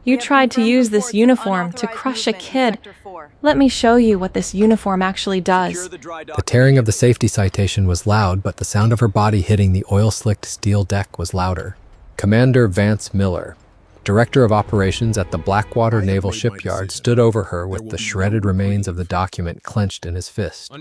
You tried to use this uniform to crush a kid. Let me show you what this uniform actually does. The tearing of the safety citation was loud, but the sound of her body hitting the oil-slicked steel deck was louder. Commander Vance Miller, Director of Operations at the Blackwater Naval Shipyard, stood over her with the shredded remains of the document clenched in his fist.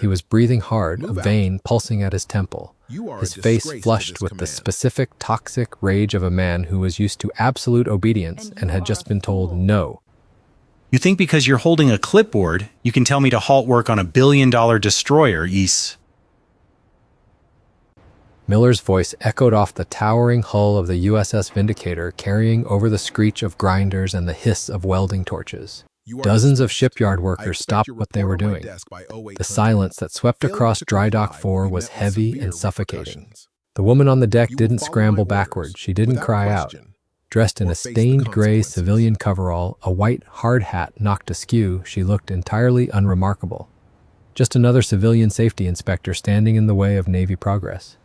He was breathing hard, a vein pulsing at his temple, his face flushed with the specific toxic rage of a man who was used to absolute obedience and had just been told no. You think because you're holding a clipboard, you can tell me to halt work on a billion-dollar destroyer, East? Miller's voice echoed off the towering hull of the USS Vindicator, carrying over the screech of grinders and the hiss of welding torches. Dozens of shipyard workers stopped what they were doing. The silence that swept across Dry Dock 4 was heavy and suffocating. The woman on the deck didn't scramble backward. She didn't cry out. Dressed in a stained gray civilian coverall, a white hard hat knocked askew, she looked entirely unremarkable. Just another civilian safety inspector standing in the way of Navy progress.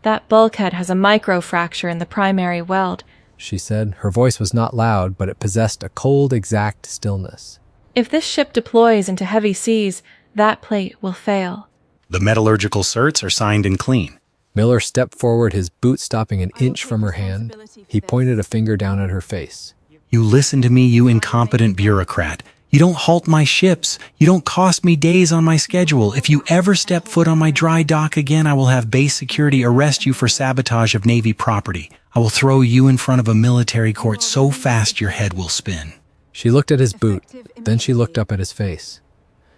That bulkhead has a microfracture in the primary weld, she said. Her voice was not loud, but it possessed a cold, exact stillness. If this ship deploys into heavy seas, that plate will fail. The metallurgical certs are signed and clean. Miller stepped forward, his boot stopping an inch from her hand. He pointed a finger down at her face. You listen to me, you incompetent bureaucrat. You don't halt my ships. You don't cost me days on my schedule. If you ever step foot on my dry dock again, I will have base security arrest you for sabotage of Navy property. I will throw you in front of a military court so fast your head will spin. She looked at his boot, then she looked up at his face.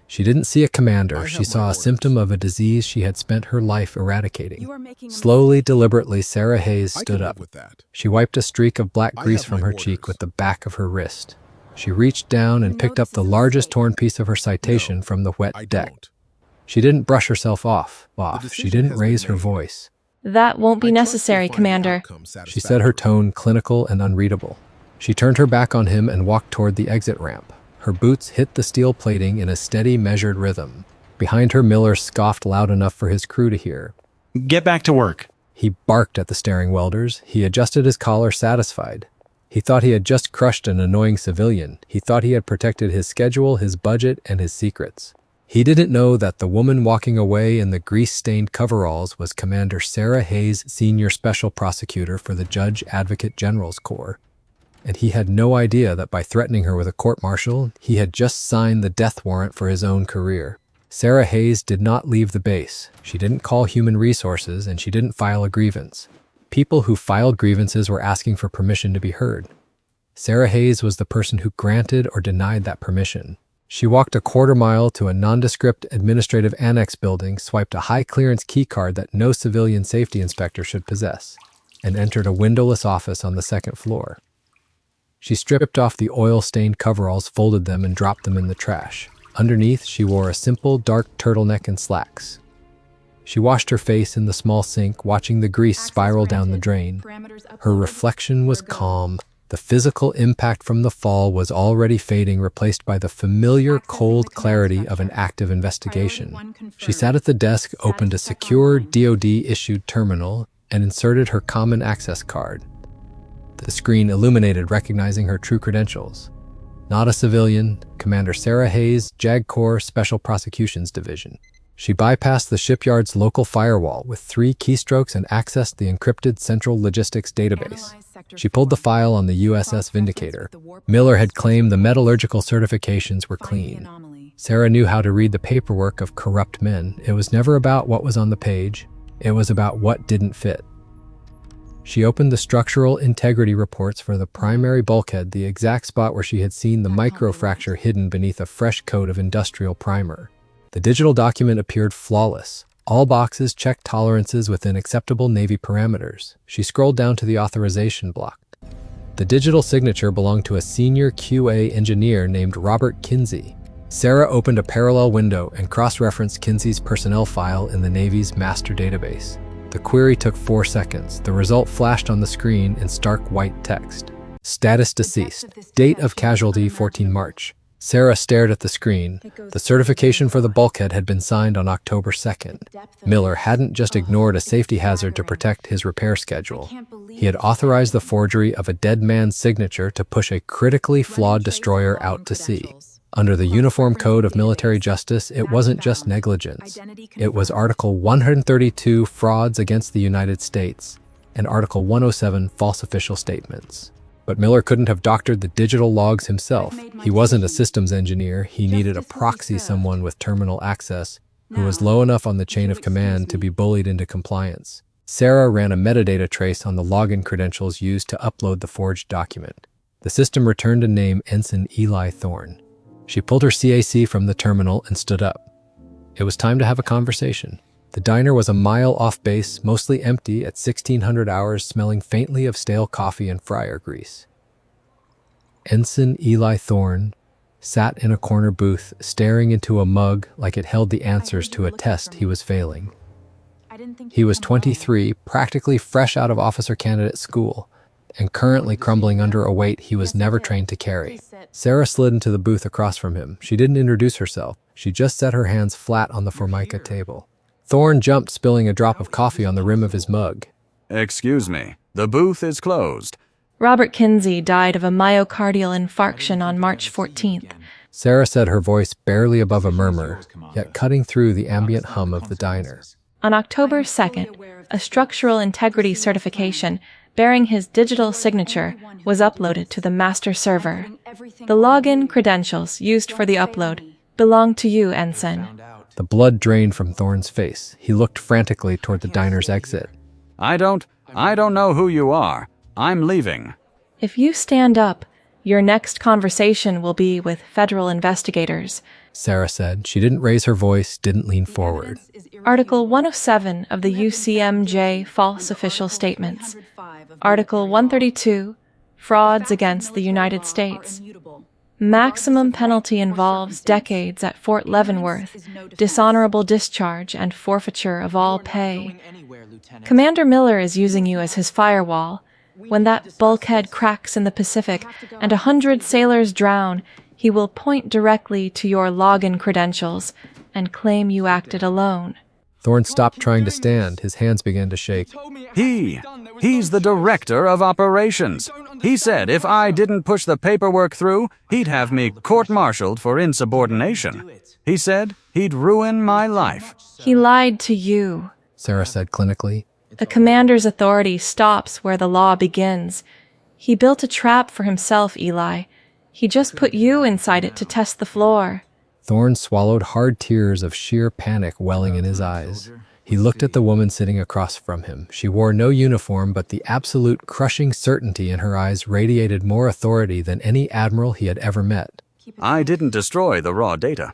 She didn't see a commander. She saw a symptom of a disease she had spent her life eradicating. Slowly, deliberately, Sarah Hayes stood up. She wiped a streak of black grease from her cheek with the back of her wrist. She reached down and picked up the largest torn piece of her citation from the wet deck. She didn't brush herself off. She didn't raise her voice. That won't be necessary, Commander, she said, her tone clinical and unreadable. She turned her back on him and walked toward the exit ramp. Her boots hit the steel plating in a steady, measured rhythm. Behind her, Miller scoffed loud enough for his crew to hear. Get back to work. He barked at the staring welders. He adjusted his collar, satisfied. He thought he had just crushed an annoying civilian. He thought he had protected his schedule, his budget, and his secrets. He didn't know that the woman walking away in the grease-stained coveralls was Commander Sarah Hayes, Senior Special Prosecutor for the Judge Advocate General's Corps. And he had no idea that by threatening her with a court-martial, he had just signed the death warrant for his own career. Sarah Hayes did not leave the base. She didn't call human resources, and she didn't file a grievance. People who filed grievances were asking for permission to be heard. Sarah Hayes was the person who granted or denied that permission. She walked a quarter-mile to a nondescript administrative annex building, swiped a high-clearance keycard that no civilian safety inspector should possess, and entered a windowless office on the second floor. She stripped off the oil-stained coveralls, folded them, and dropped them in the trash. Underneath, she wore a simple, dark turtleneck and slacks. She washed her face in the small sink, watching the grease spiral down the drain. Her reflection was calm. The physical impact from the fall was already fading, replaced by the familiar, cold clarity of an active investigation. She sat at the desk, opened a secure DoD-issued terminal, and inserted her common access card. The screen illuminated, recognizing her true credentials. Not a civilian, Commander Sarah Hayes, JAG Corps Special Prosecutions Division. She bypassed the shipyard's local firewall with 3 keystrokes and accessed the encrypted central logistics database. She pulled the file on the USS Vindicator. Miller had claimed the metallurgical certifications were clean. Sarah knew how to read the paperwork of corrupt men. It was never about what was on the page. It was about what didn't fit. She opened the structural integrity reports for the primary bulkhead, the exact spot where she had seen the microfracture hidden beneath a fresh coat of industrial primer. The digital document appeared flawless. All boxes checked tolerances within acceptable Navy parameters. She scrolled down to the authorization block. The digital signature belonged to a senior QA engineer named Robert Kinsey. Sarah opened a parallel window and cross-referenced Kinsey's personnel file in the Navy's master database. The query took 4 seconds. The result flashed on the screen in stark white text. Status deceased. Date of casualty 14 March. Sarah stared at the screen. The certification for the bulkhead had been signed on October 2nd. Miller hadn't just ignored a safety hazard to protect his repair schedule. He had authorized the forgery of a dead man's signature to push a critically flawed destroyer out to sea. Under the Uniform Code of Military Justice, it wasn't just negligence. It was Article 132, frauds against the United States, and Article 107, false official statements. But Miller couldn't have doctored the digital logs himself. He wasn't a systems engineer. He needed a proxy, someone with terminal access, who was low enough on the chain of command to be bullied into compliance. Sarah ran a metadata trace on the login credentials used to upload the forged document. The system returned a name, Ensign Eli Thorne. She pulled her CAC from the terminal and stood up. It was time to have a conversation. The diner was a mile off base, mostly empty at 1600 hours, smelling faintly of stale coffee and fryer grease. Ensign Eli Thorne sat in a corner booth, staring into a mug like it held the answers to a test he was failing. He was 23, practically fresh out of officer candidate school, and currently crumbling under a weight he was never trained to carry. Sarah slid into the booth across from him. She didn't introduce herself. She just set her hands flat on the Formica table. Thorne jumped, spilling a drop of coffee on the rim of his mug. Excuse me, the booth is closed. Robert Kinsey died of a myocardial infarction on March 14th. Sarah said, her voice barely above a murmur, yet cutting through the ambient hum of the diner. On October 2nd, a structural integrity certification bearing his digital signature was uploaded to the master server. The login credentials used for the upload belong to you, Ensign. The blood drained from Thorne's face. He looked frantically toward the diner's exit. I don't know who you are. I'm leaving. If you stand up, your next conversation will be with federal investigators, Sarah said. She didn't raise her voice, didn't lean forward. Article 107 of the UCMJ, false official statements. Article 132, frauds against the United States. Maximum penalty involves decades at Fort Leavenworth, dishonorable discharge, and forfeiture of all pay. Commander Miller is using you as his firewall. When that bulkhead cracks in the Pacific and 100 sailors drown, he will point directly to your login credentials and claim you acted alone. Thorne stopped trying to stand. His hands began to shake. He's the director of operations. He said if I didn't push the paperwork through, he'd have me court-martialed for insubordination. He said he'd ruin my life. He lied to you, Sarah said clinically. A commander's authority stops where the law begins. He built a trap for himself, Eli. He just put you inside it to test the floor. Thorne swallowed, hard tears of sheer panic welling in his eyes. He looked at the woman sitting across from him. She wore no uniform, but the absolute crushing certainty in her eyes radiated more authority than any admiral he had ever met. I didn't destroy the raw data,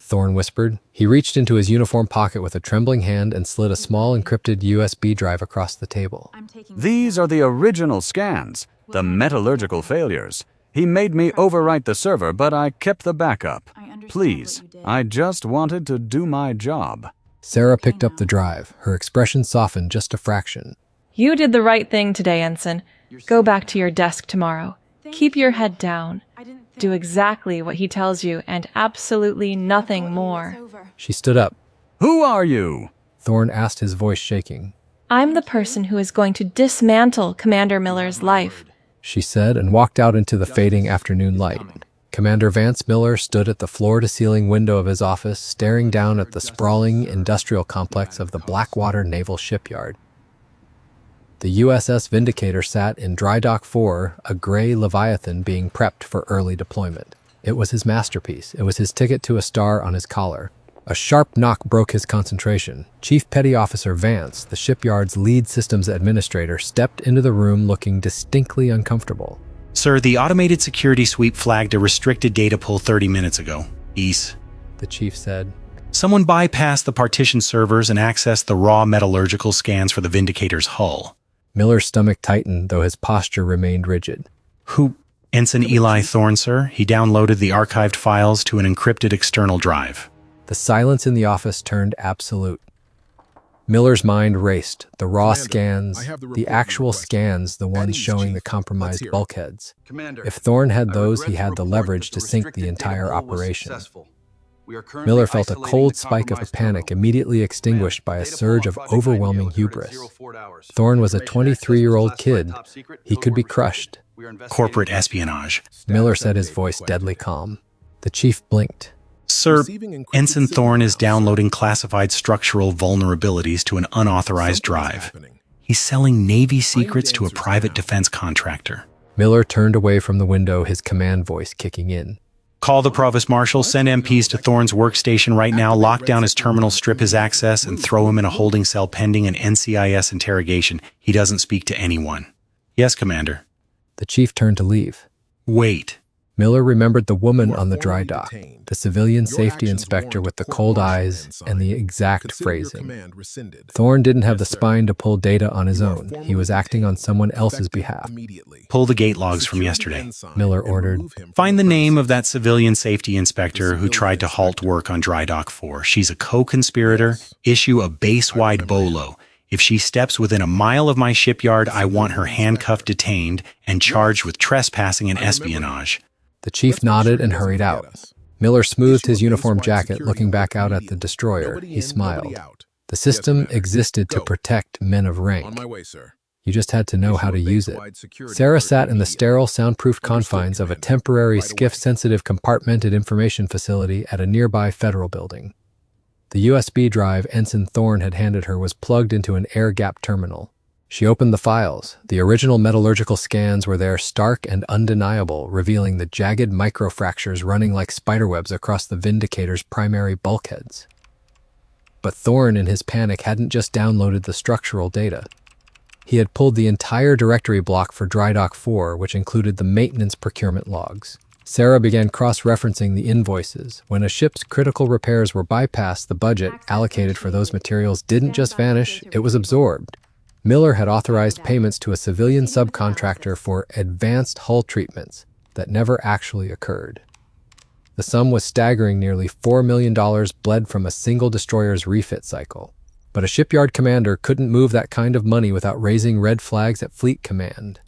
Thorne whispered. He reached into his uniform pocket with a trembling hand and slid a small encrypted USB drive across the table. These are the original scans, the metallurgical failures. He made me overwrite the server, but I kept the backup. Please, I just wanted to do my job. Sarah picked up the drive. Her expression softened just a fraction. You did the right thing today, Ensign. Go back to your desk tomorrow. Keep your head down. Do exactly what he tells you and absolutely nothing more. She stood up. Who are you? Thorne asked, his voice shaking. I'm the person who is going to dismantle Commander Miller's life, she said, and walked out into the fading afternoon light. Commander Vance Miller stood at the floor-to-ceiling window of his office, staring down at the sprawling industrial complex of the Blackwater Naval Shipyard. The USS Vindicator sat in Dry Dock 4, a gray Leviathan being prepped for early deployment. It was his masterpiece. It was his ticket to a star on his collar. A sharp knock broke his concentration. Chief Petty Officer Vance, the shipyard's lead systems administrator, stepped into the room looking distinctly uncomfortable. Sir, the automated security sweep flagged a restricted data pull 30 minutes ago. East, the chief said. Someone bypassed the partition servers and accessed the raw metallurgical scans for the Vindicator's hull. Miller's stomach tightened, though his posture remained rigid. Who? Ensign Eli Thorne, sir. He downloaded the archived files to an encrypted external drive. The silence in the office turned absolute. Miller's mind raced. The raw scans, the actual scans, the ones showing the compromised bulkheads. If Thorne had those, he had the leverage to sink the entire operation. Miller felt a cold spike of panic immediately extinguished by a surge of overwhelming hubris. Thorne was a 23-year-old kid. He could be crushed. Corporate espionage. Miller said, his voice deadly calm. The chief blinked. Sir, Ensign Thorne is downloading classified structural vulnerabilities to an unauthorized drive. He's selling Navy secrets to a private defense contractor. Miller turned away from the window, his command voice kicking in. Call the Provost Marshal, send MPs to Thorne's workstation right now, lock down his terminal, strip his access, and throw him in a holding cell pending an NCIS interrogation. He doesn't speak to anyone. Yes, Commander. The chief turned to leave. Wait. Miller remembered the woman on the dry dock, the civilian safety inspector with the cold eyes and the exact phrasing. Thorne didn't have the spine to pull data on his own. He was acting on someone else's behalf. Pull the gate logs from yesterday, Miller ordered. Find the name of that civilian safety inspector who tried to halt work on Dry Dock 4. She's a co-conspirator. Issue a base-wide bolo. If she steps within a mile of my shipyard, I want her handcuffed, detained, and charged with trespassing and espionage. The chief nodded and hurried out. Miller smoothed his uniform jacket, looking back out at the destroyer. He smiled. The system existed to protect men of rank. You just had to know how to use it. Sarah sat in the sterile, soundproofed confines of a temporary skiff-sensitive compartmented information facility at a nearby federal building. The USB drive Ensign Thorne had handed her was plugged into an air-gap terminal. She opened the files. The original metallurgical scans were there, stark and undeniable, revealing the jagged microfractures running like spiderwebs across the Vindicator's primary bulkheads. But Thorne, in his panic, hadn't just downloaded the structural data. He had pulled the entire directory block for Dry Dock 4, which included the maintenance procurement logs. Sarah began cross-referencing the invoices. When a ship's critical repairs were bypassed, the budget allocated for those materials didn't just vanish, it was absorbed. Miller had authorized payments to a civilian subcontractor for advanced hull treatments that never actually occurred. The sum was staggering. Nearly $4 million bled from a single destroyer's refit cycle. But a shipyard commander couldn't move that kind of money without raising red flags at Fleet Command.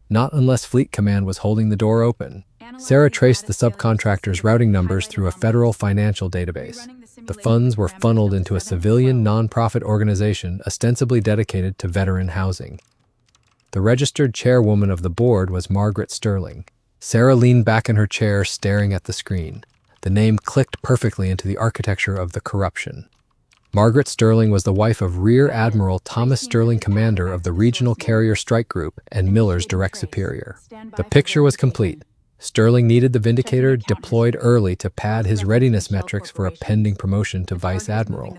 Not unless Fleet Command was holding the door open. Sarah traced the subcontractor's routing numbers through a federal financial database. The funds were funneled into a civilian nonprofit organization ostensibly dedicated to veteran housing. The registered chairwoman of the board was Margaret Sterling. Sarah leaned back in her chair, staring at the screen. The name clicked perfectly into the architecture of the corruption. Margaret Sterling was the wife of Rear Admiral Thomas Sterling, commander of the Regional Carrier Strike Group and Miller's direct superior. The picture was complete. Sterling needed the Vindicator deployed early to pad his readiness metrics for a pending promotion to Vice Admiral.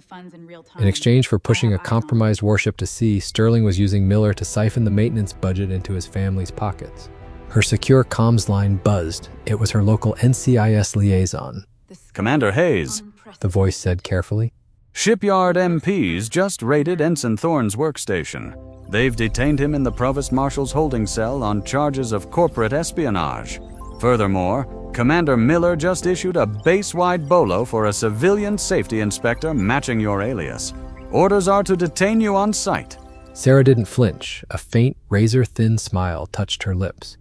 In exchange for pushing a compromised warship to sea, Sterling was using Miller to siphon the maintenance budget into his family's pockets. Her secure comms line buzzed. It was her local NCIS liaison. Commander Hayes, The voice said carefully. Shipyard MPs just raided Ensign Thorne's workstation. They've detained him in the Provost Marshal's holding cell on charges of corporate espionage. Furthermore, Commander Miller just issued a base-wide bolo for a civilian safety inspector matching your alias. Orders are to detain you on site. Sarah didn't flinch. A faint, razor-thin smile touched her lips.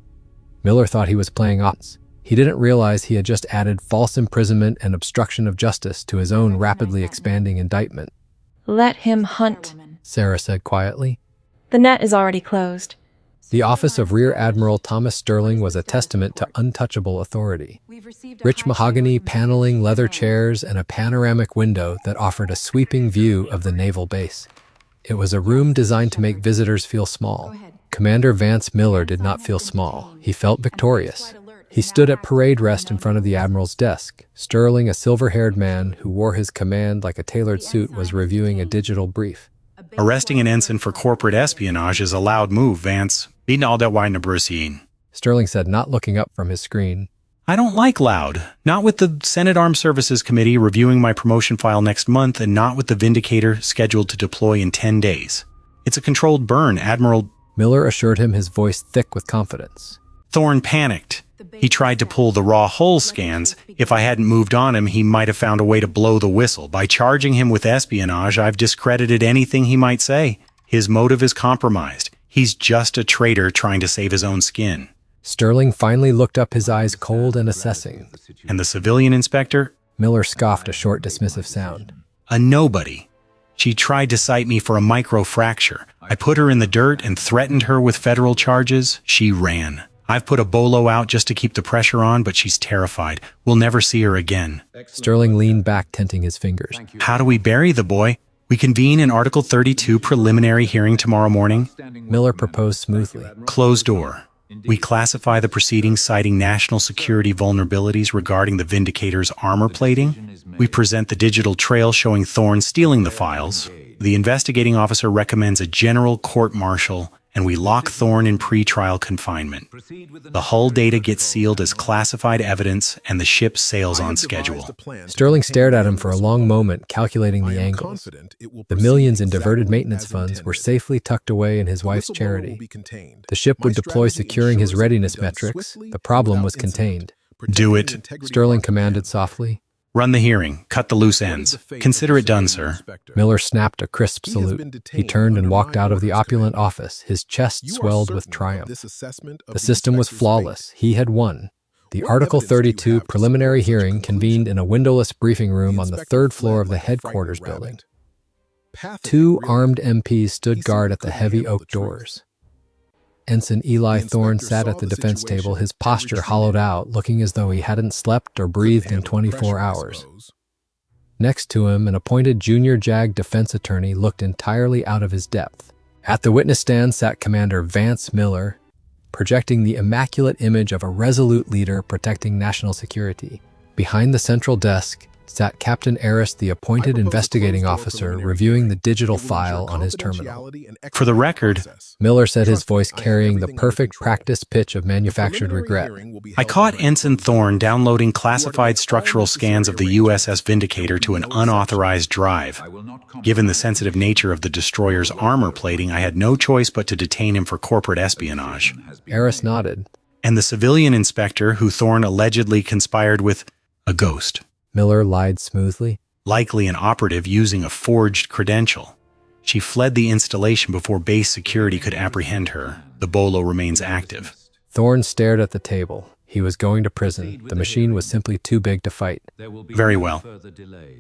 Miller thought he was playing odds. He didn't realize he had just added false imprisonment and obstruction of justice to his own rapidly expanding indictment. Let him hunt, Sarah said quietly. The net is already closed. The office of Rear Admiral Thomas Sterling was a testament to untouchable authority. Rich mahogany paneling, leather chairs, and a panoramic window that offered a sweeping view of the naval base. It was a room designed to make visitors feel small. Commander Vance Miller did not feel small. He felt victorious. He stood at parade rest in front of the Admiral's desk. Sterling, a silver-haired man who wore his command like a tailored suit, was reviewing a digital brief. Arresting an ensign for corporate espionage is a loud move, Vance. Sterling said, not looking up from his screen. I don't like loud. Not with the Senate Armed Services Committee reviewing my promotion file next month, and not with the Vindicator scheduled to deploy in 10 days. It's a controlled burn, Admiral. Miller assured him, his voice thick with confidence. Thorne panicked. He tried to pull the raw hole scans. If I hadn't moved on him, he might have found a way to blow the whistle. By charging him with espionage, I've discredited anything he might say. His motive is compromised. He's just a traitor trying to save his own skin. Sterling finally looked up, his eyes cold and assessing. And the civilian inspector? Miller scoffed a short, dismissive sound. A nobody. She tried to cite me for a microfracture. I put her in the dirt and threatened her with federal charges. She ran. I've put a bolo out just to keep the pressure on, but she's terrified. We'll never see her again. Sterling leaned back, tenting his fingers. How do we bury the boy? We convene in Article 32 preliminary hearing tomorrow morning. Miller proposed smoothly. Closed door. We classify the proceedings citing national security vulnerabilities regarding the Vindicator's armor plating. We present the digital trail showing Thorne stealing the files. The investigating officer recommends a general court-martial, and we lock Thorne in pretrial confinement. The hull data gets sealed as classified evidence, and the ship sails on schedule. Sterling stared at him for a long moment, calculating the angles. The millions in diverted maintenance funds were safely tucked away in his wife's charity. The ship would deploy, securing his readiness metrics. The problem was contained. Do it. Sterling commanded softly. Run the hearing. Cut the loose ends. Consider it done, sir. Miller snapped a crisp salute. He turned and walked out of the opulent office, his chest swelled with triumph. The system was flawless. He had won. The Article 32 preliminary hearing convened in a windowless briefing room on the third floor of the headquarters building. 2 armed MPs stood guard at the heavy oak doors. Ensign Eli Thorne sat at the defense table, his posture hollowed out, looking as though he hadn't slept or breathed in 24 hours. Next to him, an appointed junior JAG defense attorney looked entirely out of his depth. At the witness stand sat Commander Vance Miller, projecting the immaculate image of a resolute leader protecting national security. Behind the central desk sat Captain Aris, the appointed investigating officer, reviewing the digital file on his terminal. For the record, Miller said, his voice carrying the perfect practice pitch of manufactured regret. I caught Ensign Thorne downloading classified structural scans of the USS Vindicator to an unauthorized drive. Given the sensitive nature of the destroyer's armor plating, I had no choice but to detain him for corporate espionage. Aris nodded. And the civilian inspector who Thorne allegedly conspired with, a ghost. Miller lied smoothly. Likely an operative using a forged credential. She fled the installation before base security could apprehend her. The bolo remains active. Thorne stared at the table. He was going to prison. The machine was simply too big to fight. Very well.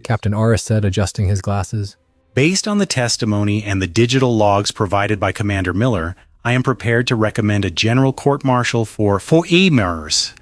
Captain Aris said, adjusting his glasses. Based on the testimony and the digital logs provided by Commander Miller, I am prepared to recommend a general court-martial for emirs.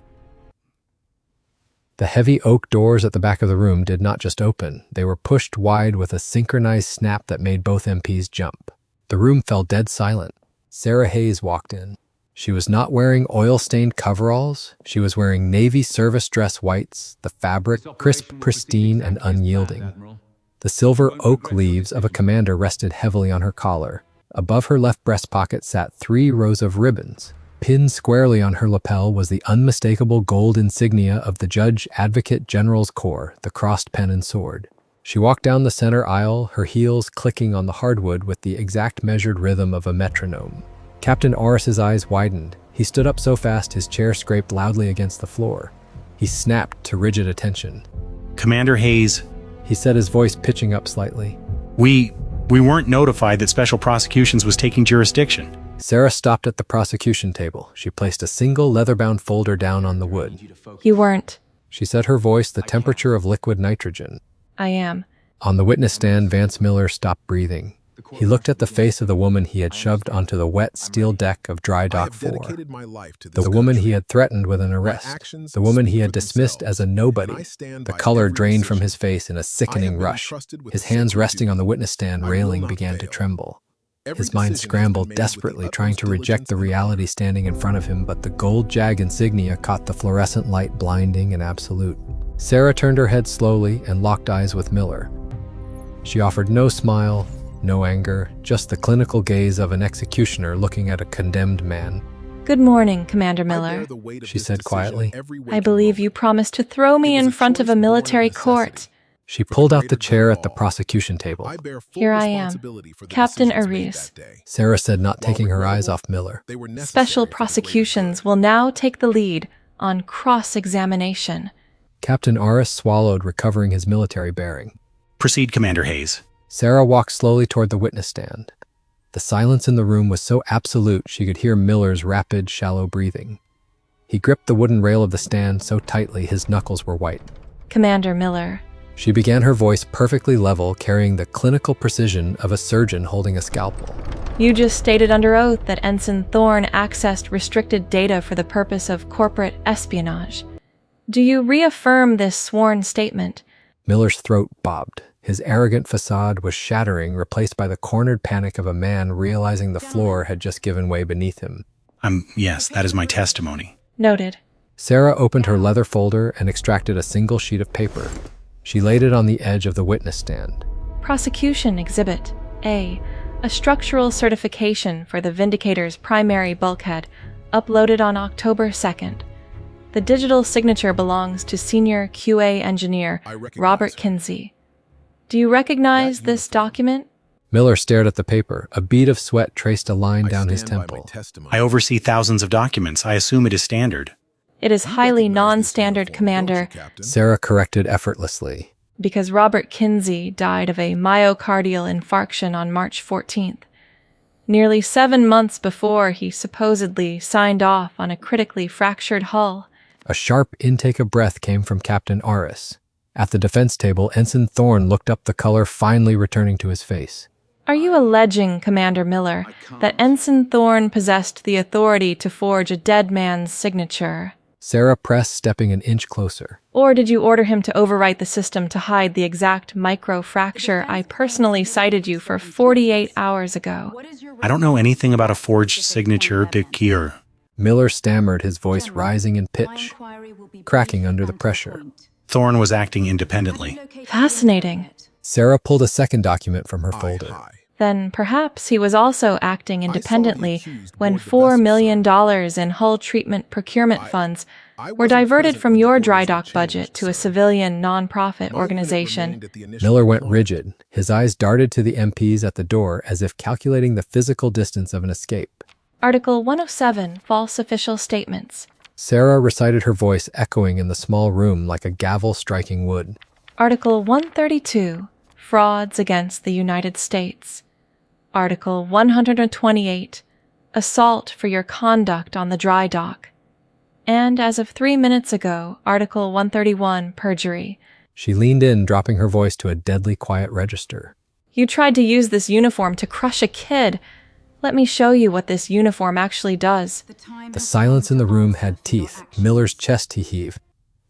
The heavy oak doors at the back of the room did not just open. They were pushed wide with a synchronized snap that made both MPs jump. The room fell dead silent. Sarah Hayes walked in. She was not wearing oil-stained coveralls. She was wearing navy service dress whites, the fabric crisp, pristine, and unyielding. The silver oak leaves of a commander rested heavily on her collar. Above her left breast pocket sat 3 rows of ribbons. Pinned squarely on her lapel was the unmistakable gold insignia of the Judge Advocate General's Corps, the crossed pen and sword. She walked down the center aisle, her heels clicking on the hardwood with the exact measured rhythm of a metronome. Captain Aris's eyes widened. He stood up so fast his chair scraped loudly against the floor. He snapped to rigid attention. Commander Hayes, he said, his voice pitching up slightly. We weren't notified that Special Prosecutions was taking jurisdiction. Sarah stopped at the prosecution table. She placed a single leather-bound folder down on the wood. You weren't. She said, her voice the temperature of liquid nitrogen. I am. On the witness stand, Vance Miller stopped breathing. He looked at the face of the woman he had shoved onto the wet steel deck of Dry Dock 4. The woman he had threatened with an arrest. The woman he had dismissed as a nobody. The color drained from his face in a sickening rush. His hands resting on the witness stand railing began to tremble. His mind scrambled desperately, trying to reject the reality standing in front of him, but the gold JAG insignia caught the fluorescent light, blinding and absolute. Sarah turned her head slowly and locked eyes with Miller. She offered no smile, no anger, just the clinical gaze of an executioner looking at a condemned man. Good morning, Commander Miller, she said quietly. I believe you promised to throw me in front of a military court. She pulled out the chair at the prosecution table. Here I am, Captain Aris, Sarah said, not taking her eyes off Miller. Special prosecutions will now take the lead on cross-examination. Captain Aris swallowed, recovering his military bearing. Proceed, Commander Hayes. Sarah walked slowly toward the witness stand. The silence in the room was so absolute she could hear Miller's rapid, shallow breathing. He gripped the wooden rail of the stand so tightly his knuckles were white. Commander Miller. She began, her voice perfectly level, carrying the clinical precision of a surgeon holding a scalpel. You just stated under oath that Ensign Thorne accessed restricted data for the purpose of corporate espionage. Do you reaffirm this sworn statement? Miller's throat bobbed. His arrogant facade was shattering, replaced by the cornered panic of a man realizing the floor had just given way beneath him. Yes, that is my testimony. Noted. Sarah opened her leather folder and extracted a single sheet of paper. She laid it on the edge of the witness stand. Prosecution Exhibit A. A structural certification for the Vindicator's primary bulkhead, uploaded on October 2nd. The digital signature belongs to Senior QA Engineer Robert Kinsey. Do you recognize this document? Miller stared at the paper. A bead of sweat traced a line down his temple. I oversee thousands of documents. I assume it is standard. It is highly non-standard, Commander. Sarah corrected effortlessly. Because Robert Kinsey died of a myocardial infarction on March 14th. Nearly 7 months before he supposedly signed off on a critically fractured hull. A sharp intake of breath came from Captain Aris. At the defense table, Ensign Thorne looked up, the color finally returning to his face. Are you alleging, Commander Miller, that Ensign Thorne possessed the authority to forge a dead man's signature? Sarah pressed, stepping an inch closer. Or did you order him to overwrite the system to hide the exact microfracture I personally cited you for 48 hours ago? I don't know anything about a forged signature de cure. Miller stammered, his voice rising in pitch, cracking under the pressure. Thorne was acting independently. Fascinating. Sarah pulled a second document from her folder. Then perhaps he was also acting independently when $4 million in hull treatment procurement funds were diverted from your dry dock budget to a civilian non-profit organization. Miller went rigid. His eyes darted to the MPs at the door as if calculating the physical distance of an escape. Article 107, False Official Statements. Sarah recited, her voice echoing in the small room like a gavel striking wood. Article 132, Frauds against the United States. Article 128, Assault for your conduct on the dry dock. And as of 3 minutes ago, Article 131, Perjury. She leaned in, dropping her voice to a deadly quiet register. You tried to use this uniform to crush a kid. Let me show you what this uniform actually does. The silence in the room had teeth. Miller's chest heaved.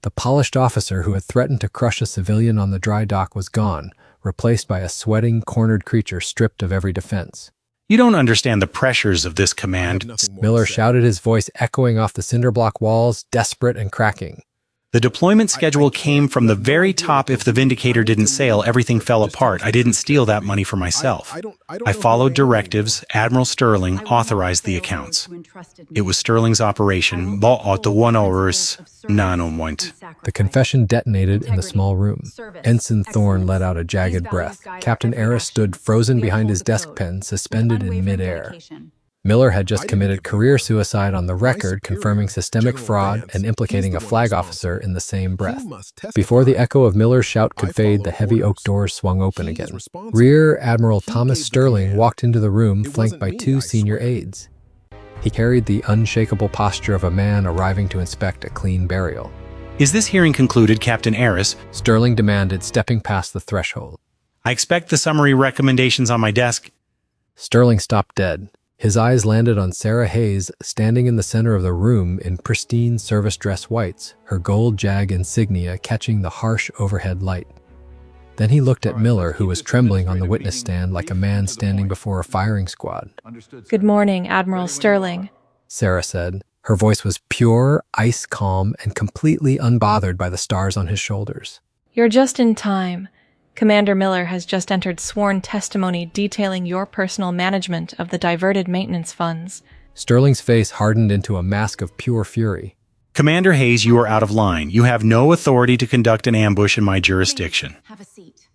The polished officer who had threatened to crush a civilian on the dry dock was gone, replaced by a sweating, cornered creature stripped of every defense. You don't understand the pressures of this command. Miller shouted, his voice echoing off the cinder block walls, desperate and cracking. The deployment schedule came from the very top. If the Vindicator didn't sail, everything fell apart. I didn't steal that money for myself. I followed directives. Admiral Sterling authorized the accounts. It was Sterling's operation. The confession detonated in the small room. Ensign Thorne let out a jagged breath. Captain Aris stood frozen behind his desk pen, suspended in midair. Miller had just committed career suicide on the record, confirming systemic fraud and implicating a flag officer in the same breath. Before the echo of Miller's shout could fade, the heavy oak doors swung open again. Rear Admiral Thomas Sterling walked into the room, flanked by 2 senior aides. He carried the unshakable posture of a man arriving to inspect a clean burial. Is this hearing concluded, Captain Aris? Sterling demanded, stepping past the threshold. I expect the summary recommendations on my desk. Sterling stopped dead. His eyes landed on Sarah Hayes, standing in the center of the room in pristine service dress whites, her gold jag insignia catching the harsh overhead light. Then he looked at Miller, who was trembling on the witness stand like a man standing before a firing squad. Good morning, Admiral Sterling, Sarah said. Her voice was pure, ice calm, and completely unbothered by the stars on his shoulders. You're just in time. Commander Miller has just entered sworn testimony detailing your personal management of the diverted maintenance funds. Sterling's face hardened into a mask of pure fury. Commander Hayes, you are out of line. You have no authority to conduct an ambush in my jurisdiction. Have a seat.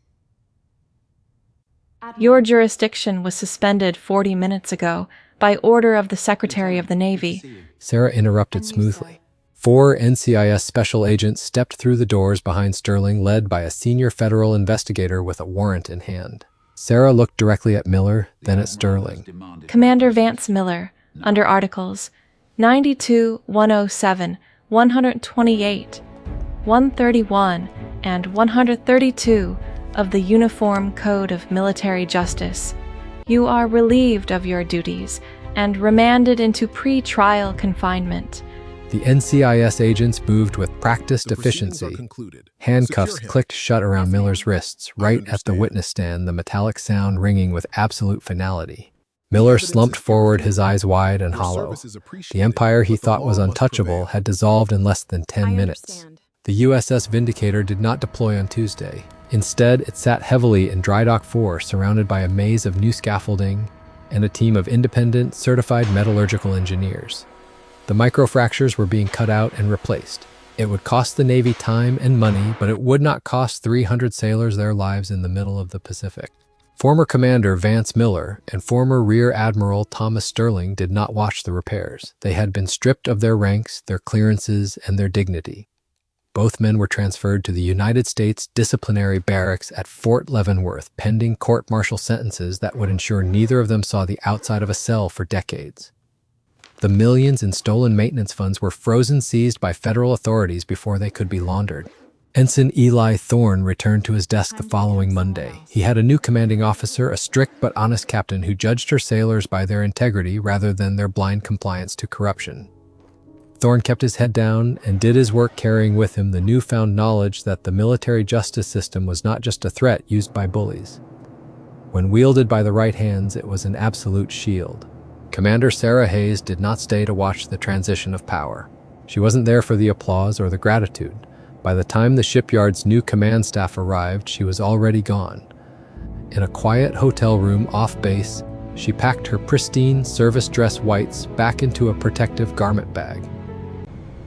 Your jurisdiction was suspended 40 minutes ago by order of the Secretary of the Navy. Sarah interrupted smoothly. 4 NCIS special agents stepped through the doors behind Sterling, led by a senior federal investigator with a warrant in hand. Sarah looked directly at Miller, then at Sterling. Commander Vance Miller, under Articles 92, 107, 128, 131, and 132 of the Uniform Code of Military Justice, you are relieved of your duties and remanded into pre-trial confinement. The NCIS agents moved with practiced efficiency. Handcuffs clicked shut around Miller's wrists, right at the witness stand, the metallic sound ringing with absolute finality. Miller slumped forward, his eyes wide and hollow. The empire he thought was untouchable had dissolved in less than 10 minutes. The USS Vindicator did not deploy on Tuesday. Instead, it sat heavily in Dry Dock 4, surrounded by a maze of new scaffolding and a team of independent, certified metallurgical engineers. The microfractures were being cut out and replaced. It would cost the Navy time and money, but it would not cost 300 sailors their lives in the middle of the Pacific. Former Commander Vance Miller and former Rear Admiral Thomas Sterling did not watch the repairs. They had been stripped of their ranks, their clearances, and their dignity. Both men were transferred to the United States Disciplinary Barracks at Fort Leavenworth, pending court-martial sentences that would ensure neither of them saw the outside of a cell for decades. The millions in stolen maintenance funds were frozen, seized by federal authorities before they could be laundered. Ensign Eli Thorne returned to his desk the following Monday. He had a new commanding officer, a strict but honest captain who judged her sailors by their integrity rather than their blind compliance to corruption. Thorne kept his head down and did his work, carrying with him the newfound knowledge that the military justice system was not just a threat used by bullies. When wielded by the right hands, it was an absolute shield. Commander Sarah Hayes did not stay to watch the transition of power. She wasn't there for the applause or the gratitude. By the time the shipyard's new command staff arrived, she was already gone. In a quiet hotel room off base, she packed her pristine service dress whites back into a protective garment bag.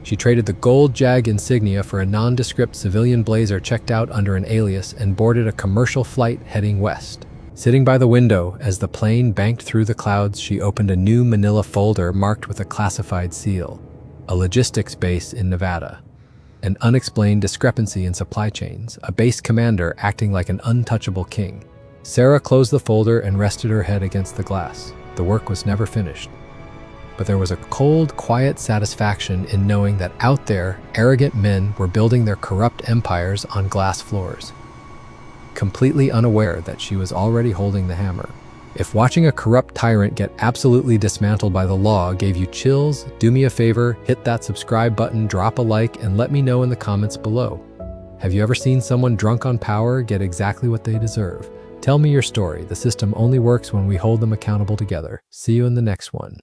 She traded the gold Jag insignia for a nondescript civilian blazer checked out under an alias and boarded a commercial flight heading west. Sitting by the window as the plane banked through the clouds, she opened a new manila folder marked with a classified seal. A logistics base in Nevada. An unexplained discrepancy in supply chains. A base commander acting like an untouchable king. Sarah closed the folder and rested her head against the glass. The work was never finished. But there was a cold, quiet satisfaction in knowing that out there, arrogant men were building their corrupt empires on glass floors. Completely unaware that she was already holding the hammer. If watching a corrupt tyrant get absolutely dismantled by the law gave you chills, do me a favor, hit that subscribe button, drop a like, and let me know in the comments below. Have you ever seen someone drunk on power get exactly what they deserve? Tell me your story. The system only works when we hold them accountable together. See you in the next one.